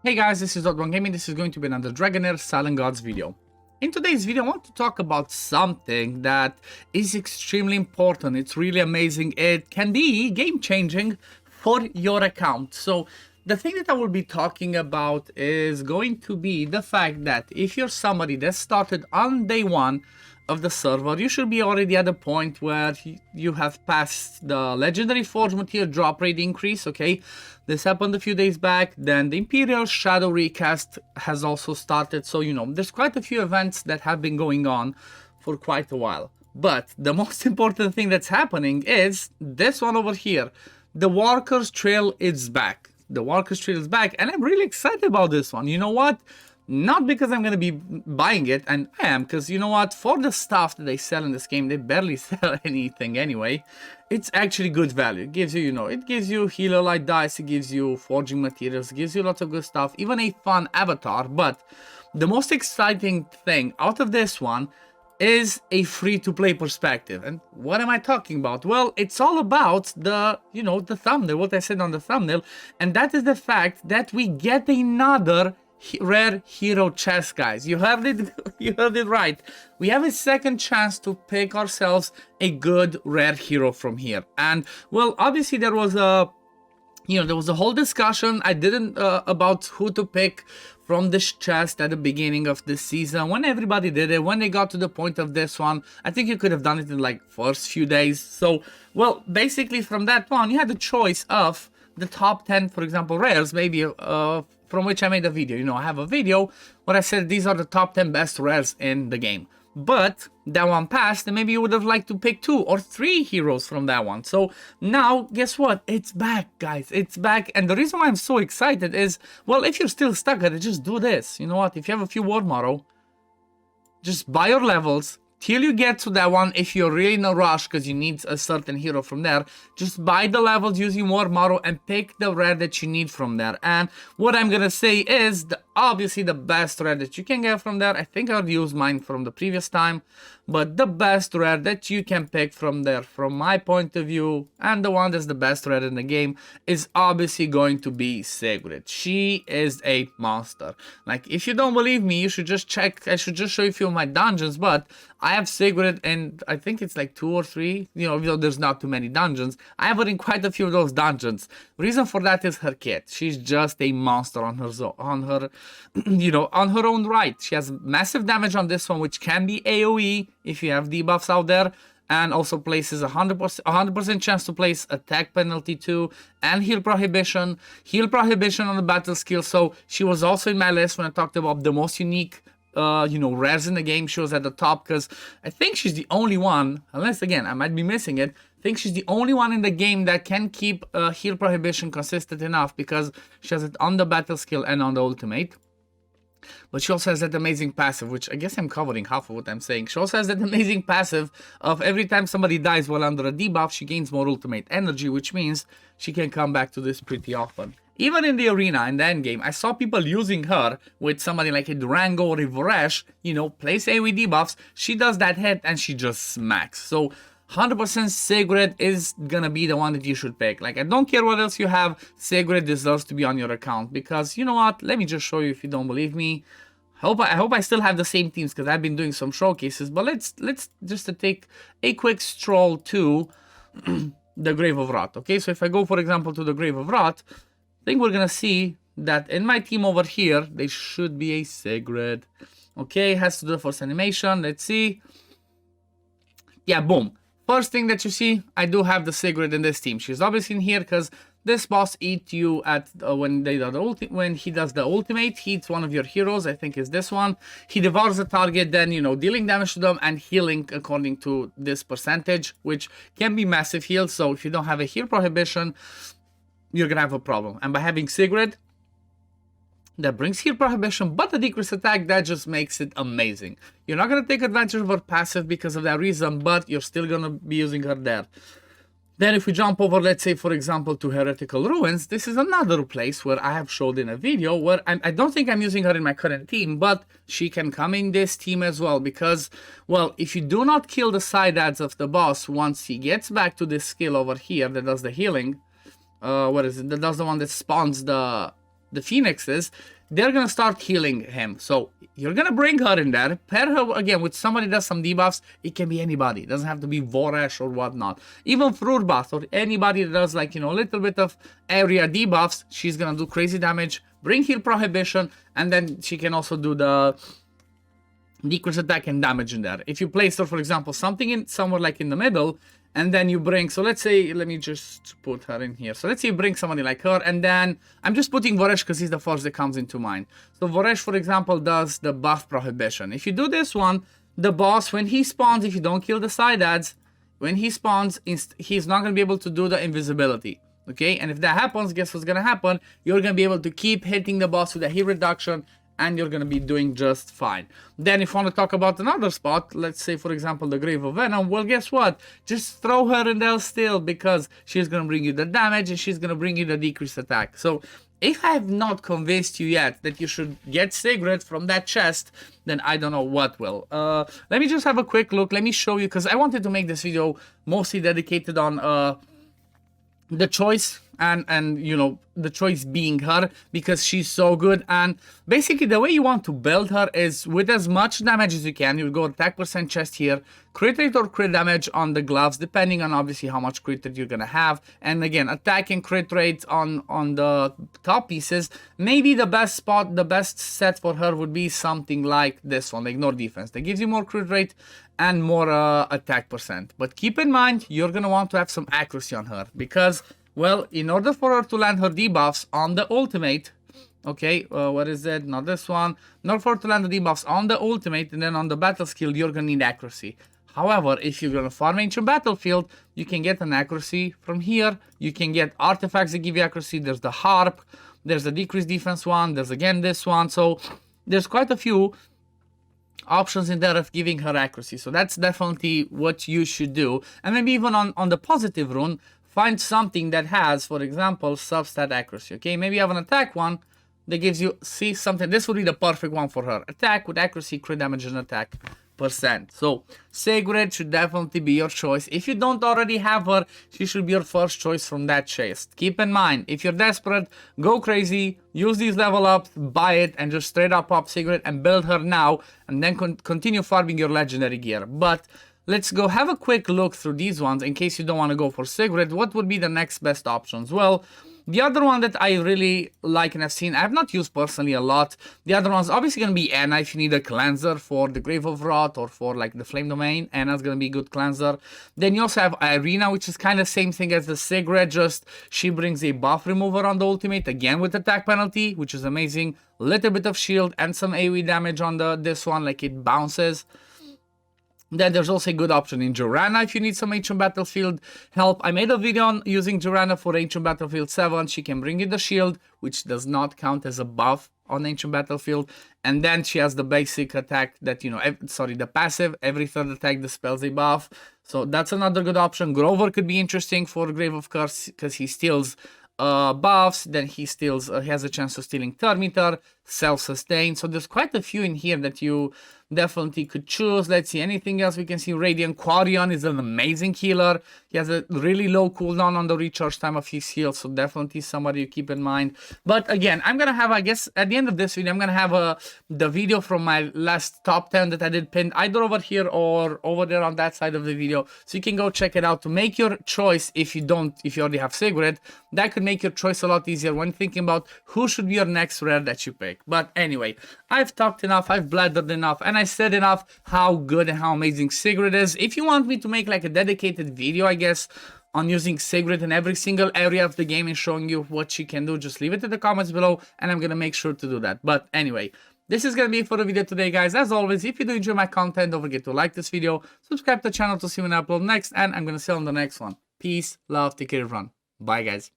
Hey guys, this is OddOneGaming. This is going to be another Dragonheir SilentGods video. In today's video, I want to talk about something that is extremely important. It's really amazing. It can be game-changing for your account. So the thing that I will be talking about is going to be the fact that if you're somebody that started on day one of the server, you should be already at a point where you have passed the legendary forge material drop rate increase. Okay, this happened a few days back. Then the Imperial Shadow recast has also started, so you know there's quite a few events that have been going on for quite a while. But the most important thing that's happening is this one over here. The Walker's Trail is back. The Walker's Trail is back, and I'm really excited about this one. You know what? Not because I'm going to be buying it, and I am, because you know what, for the stuff that they sell in this game, they barely sell anything anyway. It's actually good value. It gives you, it gives you healer light dice, it gives you forging materials, it gives you lots of good stuff, even a fun avatar. But the most exciting thing out of this one is a free-to-play perspective. And what am I talking about? Well, it's all about the, the thumbnail, what I said on the thumbnail, and that is the fact that we get another rare hero chest, guys. You heard it. You heard it right. We have a second chance to pick ourselves a good rare hero from here. And well, obviously there was a there was a whole discussion I didn't about who to pick from this chest at the beginning of this season. When everybody did it, when they got to the point of this one, I think you could have done it in like first few days. So well, basically from that one, you had the choice of the top 10, for example, rares, maybe from which I made a video. I have a video where I said these are the top 10 best rares in the game. But that one passed, and maybe you would have liked to pick 2 or 3 heroes from that one. So now, guess what? It's back, guys. It's back. And the reason why I'm so excited is, well, if you're still stuck at it, just do this. You know what? If you have a few War Morrow, just buy your levels till you get to that one. If you're really in a rush because you need a certain hero from there, just buy the levels using War Morrow and pick the rare that you need from there. And what I'm gonna say is obviously the best rare that you can get from there. I think I've used mine from the previous time, but the best rare that you can pick from there, from my point of view, and the one that's the best rare in the game, is obviously going to be Sigrid. She is a monster. Like, if you don't believe me, you should just check. I should just show you a few of my dungeons, but I have Sigrid, and I think it's like 2 or 3, even though there's not too many dungeons. I have her in quite a few of those dungeons. Reason for that is her kit. She's just a monster on her on her own right. She has massive damage on this one, which can be AoE if you have debuffs out there, and also places 100% chance to place attack penalty too, and heal prohibition on the battle skill. So she was also in my list when I talked about the most unique rares in the game. She was at the top because I think she's the only one, unless again I might be missing it, I think she's the only one in the game that can keep heal prohibition consistent enough, because she has it on the battle skill and on the ultimate. But she also has that amazing passive, which I guess I'm covering half of what I'm saying. She also has that amazing passive of every time somebody dies while under a debuff, she gains more ultimate energy, which means she can come back to this pretty often. Even in the arena, in the endgame, I saw people using her with somebody like a Durango or a Voresh, place AoE debuffs. She does that hit and she just smacks. So 100% Sigrid is gonna be the one that you should pick. Like, I don't care what else you have, Sigrid deserves to be on your account. Because, you know what, let me just show you if you don't believe me. I hope I still have the same teams, because I've been doing some showcases. But let's just take a quick stroll to the Grave of Wrath. Okay, so if I go, for example, to the Grave of Wrath, I think we're gonna see that in my team over here, there should be a Sigrid. Okay, has to do the first animation. Let's see. Yeah, boom. First thing that you see, I do have the Sigrid in this team. She's obviously in here because this boss eats you at when he does the ultimate. He eats one of your heroes. I think is this one. He devours the target, then dealing damage to them and healing according to this percentage, which can be massive heal. So if you don't have a heal prohibition, you're gonna have a problem. And by having Sigrid, that brings heal prohibition, but a decreased attack, that just makes it amazing. You're not going to take advantage of her passive because of that reason, but you're still going to be using her there. Then if we jump over, let's say, for example, to Heretical Ruins, this is another place where I have showed in a video where I don't think I'm using her in my current team, but she can come in this team as well, because, well, if you do not kill the side adds of the boss once he gets back to this skill over here that does the healing, what is it? That does the one that spawns the the phoenixes, they're gonna start healing him. So you're gonna bring her in there, pair her again with somebody that does some debuffs. It can be anybody. It doesn't have to be Voresh or whatnot. Even Fruitbath or anybody that does like, you know, a little bit of area debuffs, she's gonna do crazy damage, bring heal prohibition, and then she can also do the decrease attack and damage in there. If you place her, for example, something in somewhere like in the middle, and then you bring, so let's say, let me just put her in here. So let's say you bring somebody like her, and then I'm just putting Voresh because he's the first that comes into mind. So Voresh, for example, does the buff prohibition. If you do this one, the boss, when he spawns, if you don't kill the side ads, when he spawns, he's not going to be able to do the invisibility. Okay, and if that happens, guess what's going to happen? You're going to be able to keep hitting the boss with a hit reduction, and you're going to be doing just fine. Then if you want to talk about another spot, let's say, for example, the Grave of Venom, well, guess what? Just throw her in there still, because she's going to bring you the damage, and she's going to bring you the decreased attack. So if I have not convinced you yet that you should get Sigrid from that chest, then I don't know what will. Let me just have a quick look. Let me show you, because I wanted to make this video mostly dedicated on the choice and you know, the choice being her, because she's so good. And basically the way you want to build her is with as much damage as you can. You'll go attack percent chest here, crit rate or crit damage on the gloves, depending on obviously how much crit rate you're gonna have. And again, attack and crit rate on the top pieces. Maybe the best spot, the best set for her would be something like this one, Ignore Defense. That gives you more crit rate and more attack percent. But keep in mind, you're gonna want to have some accuracy on her, because, well, in order for her to land her debuffs on the ultimate, okay, what is it? Not this one. In order for her to land the debuffs on the ultimate and then on the battle skill, you're gonna need accuracy. However, if you're gonna farm Ancient Battlefield, you can get an accuracy from here. You can get artifacts that give you accuracy. There's the harp, there's the decreased defense one, there's again this one. So there's quite a few options in there of giving her accuracy. So that's definitely what you should do. And maybe even on the positive rune, find something that has, for example, substat accuracy. Okay, maybe you have an attack one that gives you, see, something. This would be the perfect one for her. Attack with accuracy, crit damage, and attack percent. So Sigrid should definitely be your choice. If you don't already have her, she should be your first choice from that chest. Keep in mind, if you're desperate, go crazy, use these level ups, buy it, and just straight up pop Sigrid and build her now, and then continue farming your legendary gear. But let's go have a quick look through these ones in case you don't want to go for Sigrid. What would be the next best options? Well, the other one that I really like and I've seen, I have not used personally a lot. The other one's obviously going to be Anna if you need a cleanser for the Grave of Wrath or for like the Flame Domain. Anna's going to be a good cleanser. Then you also have Irina, which is kind of same thing as the Sigrid, just she brings a buff remover on the ultimate, again with attack penalty, which is amazing. Little bit of shield and some AoE damage on this one, like it bounces. Then there's also a good option in Joranna if you need some Ancient Battlefield help. I made a video on using Joranna for Ancient Battlefield 7. She can bring you the shield, which does not count as a buff on Ancient Battlefield. And then she has the basic attack that, you know, the passive, every third attack dispels a buff. So that's another good option. Grover could be interesting for Grave of Curse because he steals buffs, then he steals, has a chance of stealing Thermitor, self-sustain. So there's quite a few in here that you definitely could choose. Let's see, anything else we can see. Radiant Quarion is an amazing healer. He has a really low cooldown on the recharge time of his heal, so definitely somebody you keep in mind. But again, I'm gonna have, I guess, at the end of this video, I'm gonna have the video from my last top 10 that I did pinned either over here or over there on that side of the video, so you can go check it out to make your choice. If you already have Sigrid, that could make your choice a lot easier when thinking about who should be your next rare that you pick. But anyway, I've talked enough, I've blathered enough, and I said enough how good and how amazing Sigrid is. If you want me to make like a dedicated video, I guess, on using Sigrid in every single area of the game and showing you what she can do, just leave it in the comments below and I'm gonna make sure to do that. But anyway, this is gonna be it for the video today, guys. As always, if you do enjoy my content, don't forget to like this video, subscribe to the channel to see when I upload next, and I'm gonna see you on the next one. Peace, love, take care, everyone. Bye, guys.